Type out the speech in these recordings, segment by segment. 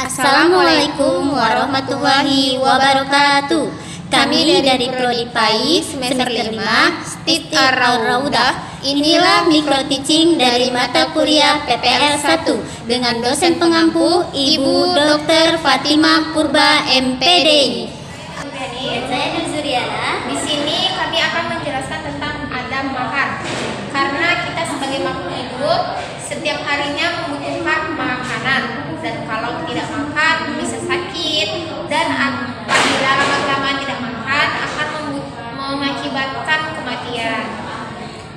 Assalamualaikum warahmatullahi wabarakatuh. Kami dari Prodi PAI semester 5 Stit Ar-Raudah. Inilah micro teaching dari mata kuliah PPL 1 dengan dosen pengampu Ibu Dr. Fatimah Purba MPD. Saya Nuzuriana. Di sini kami akan menjelaskan tentang adab makan. Karena kita sebagai makhluk hidup setiap harinya membutuhkan makanan, dan kalau tidak makan bisa sakit, dan apabila lama-lama tidak makan akan mengakibatkan kematian.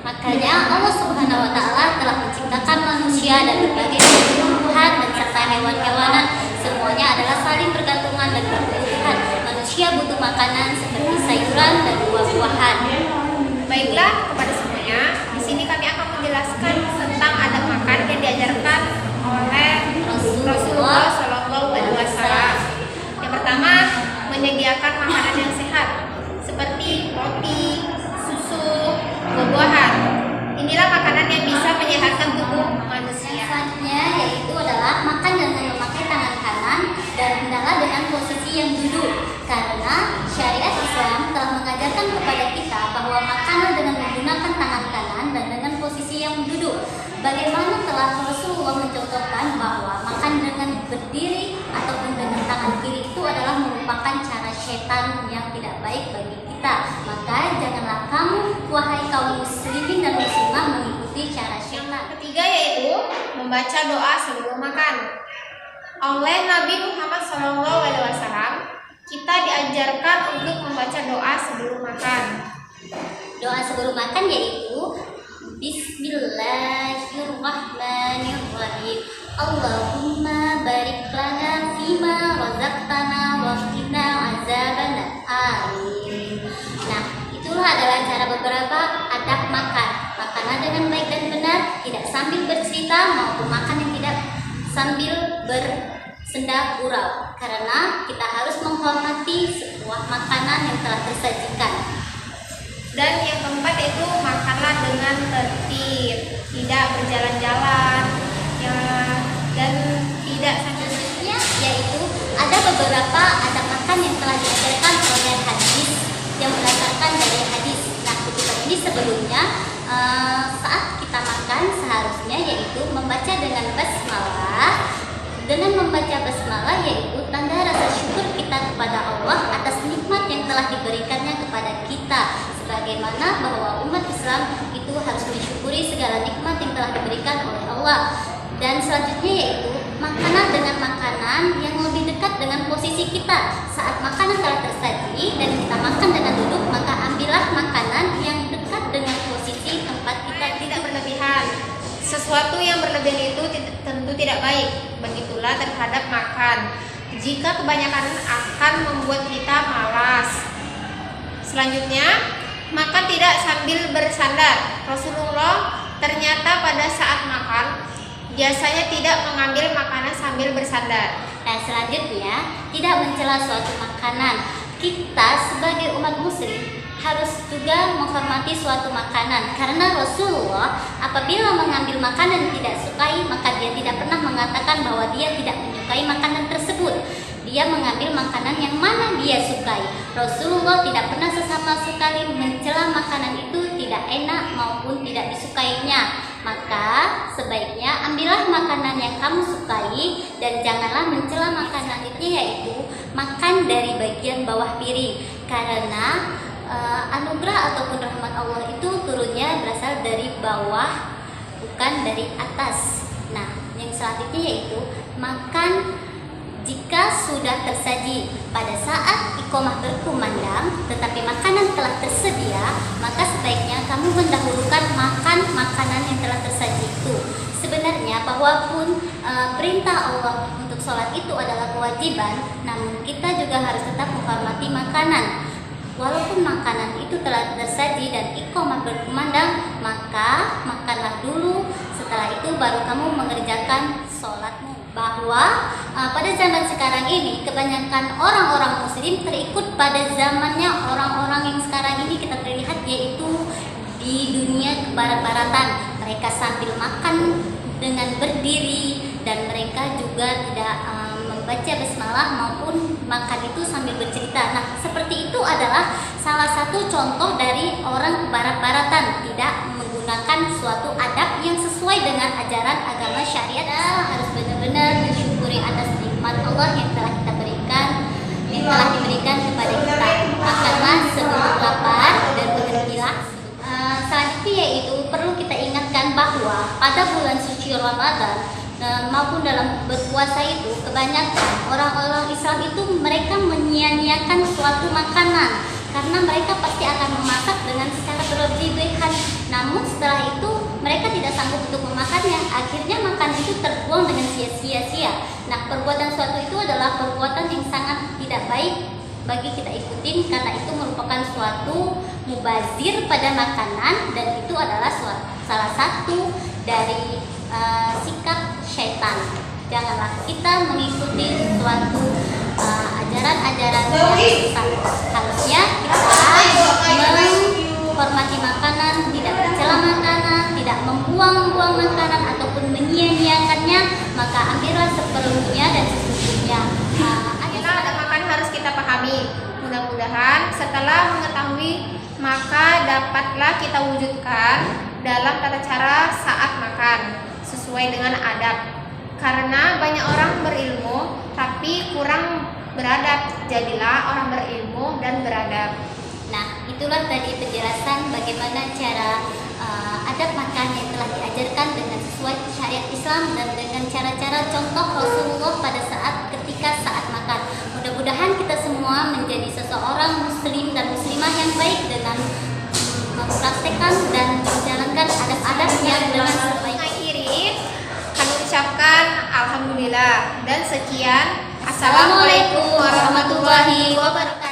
Makanya Allah Subhanahu wa taala telah menciptakan manusia dan berbagai tumbuhan dan serta hewan-hewanan. Semuanya adalah saling bergantungan dan berkebutuhan. Manusia butuh makanan seperti sayuran dan buah-buahan. Baiklah, kepada semuanya, di sini kami akan menjelaskan tentang adab makan yang diajarkan oleh Rasulullah Shallallahu Alaihi Wasallam. Yang pertama, menyediakan makanan yang sehat seperti roti, susu, buah-buahan. Inilah makanan yang bisa menyehatkan tubuh manusia. Selanjutnya yaitu adalah makan dengan memakai tangan kanan dan hendaklah dengan posisi yang duduk. Karena syariat Islam telah mengajarkan kepada kita bahwa makanan dengan menggunakan tangan kanan dan dengan posisi yang duduk. Bagaimana telah Rasulullah mencontohkan bahwa makan dengan berdiri ataupun dengan tangan kiri itu adalah merupakan cara setan yang tidak baik bagi kita. Maka janganlah kamu, wahai kaum muslimin dan muslimah, mengikuti cara setan. Ketiga yaitu membaca doa sebelum makan. Oleh Nabi Muhammad SAW, kita diajarkan untuk membaca doa sebelum makan. Doa sebelum makan yaitu Bismillahirrahmanirrahim. Allahumma barik lana fima razaqtana wa qina azabannar. Amin. Nah, itulah adalah cara beberapa adab makan. Makanlah dengan baik dan benar, tidak sambil bercerita maupun makan yang tidak sambil bersenda gurau. Karena kita harus menghormati sebuah makanan yang telah tersajikan. Dan yang keempat yaitu makanlah dengan tertib, tidak berjalan-jalan, dan tidak selanjutnya yaitu ada beberapa adab makan yang telah diajarkan oleh hadis yang berdasarkan dari hadis. Nah, kutipan ini sebelumnya saat kita makan seharusnya yaitu membaca dengan basmalah. Dengan membaca basmalah yaitu tanda rasa syukur kita kepada Allah atas nikmat yang telah diberikannya kepada kita. Sebagaimana bahwa umat Islam itu harus mensyukuri segala nikmat yang telah diberikan oleh Allah. Dan selanjutnya yaitu makanan dengan makanan yang lebih dekat dengan posisi kita. Saat makanan telah tersaji dan kita makan dengan duduk, maka ambillah makanan yang dekat dengan posisi tempat kita. Tidak berlebihan. Sesuatu yang berlebihan itu tentu tidak baik. Begitulah terhadap makan. Jika kebanyakan akan membuat kita malas. Selanjutnya, makan tidak sambil bersandar. Rasulullah ternyata pada saat makan biasanya tidak mengambil makanan sambil bersandar. Nah, selanjutnya tidak mencela suatu makanan. Kita sebagai umat muslim harus juga menghormati suatu makanan, karena Rasulullah apabila mengambil makanan yang tidak sukai, maka dia tidak pernah mengatakan bahwa dia tidak menyukai makanan tersebut. Dia mengambil makanan yang mana dia sukai. Rasulullah tidak pernah sesama sekali mencela makanan itu tidak enak maupun tidak disukainya. Maka sebaiknya ambillah makanan yang kamu sukai dan janganlah mencela makanan itu, yaitu makan dari bagian bawah piring. Karena anugerah ataupun rahmat Allah itu turunnya berasal dari bawah, bukan dari atas. Nah, yang selanjutnya yaitu makan jika sudah tersaji. Pada saat iqomah berkumandang tetapi makanan telah tersedia, maka sebaiknya kamu mendahulukan makan makanan yang telah tersaji itu. Sebenarnya bahwapun perintah Allah untuk sholat itu adalah kewajiban, namun kita juga harus tetap menghormati makanan. Walaupun makanan itu telah tersaji dan iqomah berkumandang, maka makanlah dulu. Setelah itu baru kamu mengerjakan sholatmu. Bahwa pada zaman sekarang ini kebanyakan orang-orang muslim terikut pada zamannya orang-orang yang sekarang ini kita terlihat, yaitu di dunia kebarat-baratan. Mereka sambil makan dengan berdiri dan mereka juga tidak membaca membaca basmalah maupun makan itu sambil bercerita. Nah, seperti itu adalah salah satu contoh dari orang barat-baratan, tidak menggunakan suatu adab yang sesuai dengan ajaran agama syariat. Harus benar-benar mensyukuri atas nikmat Allah yang telah kita berikan, yang telah diberikan kepada kita. Makanlah sebelum lapar dan berhentilah. Selanjutnya yaitu perlu kita ingatkan bahwa pada bulan suci Ramadan maupun dalam berpuasa itu kebanyakan orang-orang Islam itu mereka menyia-nyiakan suatu makanan karena mereka pasti akan memasak dengan secara berlebihan. Namun setelah itu mereka tidak sanggup untuk memakannya, akhirnya makan itu terbuang dengan sia-sia. Nah, perbuatan suatu itu adalah perbuatan yang sangat tidak baik bagi kita ikutin karena itu merupakan suatu mubazir pada makanan dan itu adalah salah satu dari sikap syaitan. Janganlah kita mengikuti suatu ajaran-ajaran yang sesat. Harusnya kita menghormati makanan, tidak mencela makanan, tidak membuang-buang makanan ataupun menyia-nyiakannya, maka ambillah seperlunya dan sesungguhnya. Ada makan harus kita pahami. Mudah-mudahan setelah mengetahui maka dapatlah kita wujudkan dalam tata cara saat makan sesuai dengan adab. Karena banyak orang berilmu tapi kurang beradab. Jadilah orang berilmu dan beradab. Nah, itulah tadi penjelasan bagaimana cara adab makan yang telah diajarkan dengan sesuai syariat Islam dan dengan cara-cara contoh Rasulullah pada ketika saat makan. Mudah-mudahan kita semua menjadi seseorang muslim dan muslimah yang baik dengan mempraktekkan dan menjalankan adab-adab yang dengan sebaik. Akhirin kami ucapkan alhamdulillah dan sekian. Assalamualaikum warahmatullahi wabarakatuh.